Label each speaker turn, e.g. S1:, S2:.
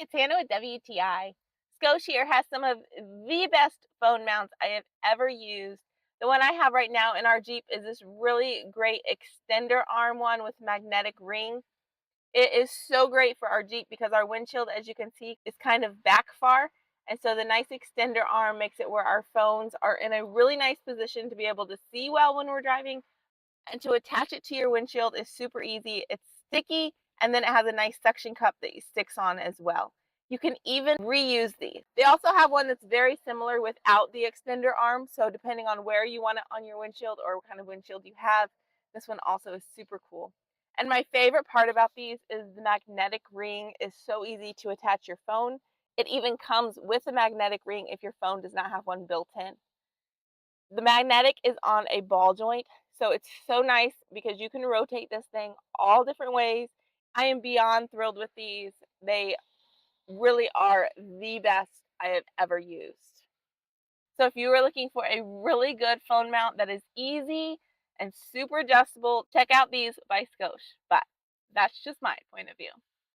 S1: it's Hannah with WTI. Scosche here has some of the best phone mounts I have ever used. The one I have right now in our Jeep is this really great extender arm one with magnetic ring. It is so great for our Jeep because our windshield, as you can see, is kind of back far. And so the nice extender arm makes it where our phones are in a really nice position to be able to see well when we're driving, and to attach it to your windshield is super easy. It's sticky, and then it has a nice suction cup that sticks on as well. You can even reuse these. They also have one that's very similar without the extender arm, so depending on where you want it on your windshield or what kind of windshield you have, this one also is super cool. And my favorite part about these is the magnetic ring is so easy to attach your phone. It even comes with a magnetic ring if your phone does not have one built in. The magnetic is on a ball joint, so it's so nice because you can rotate this thing all different ways. I am beyond thrilled with these. They really are the best I have ever used. So if you are looking for a really good phone mount that is easy and super adjustable, check out these by Scosche. But that's just my point of view.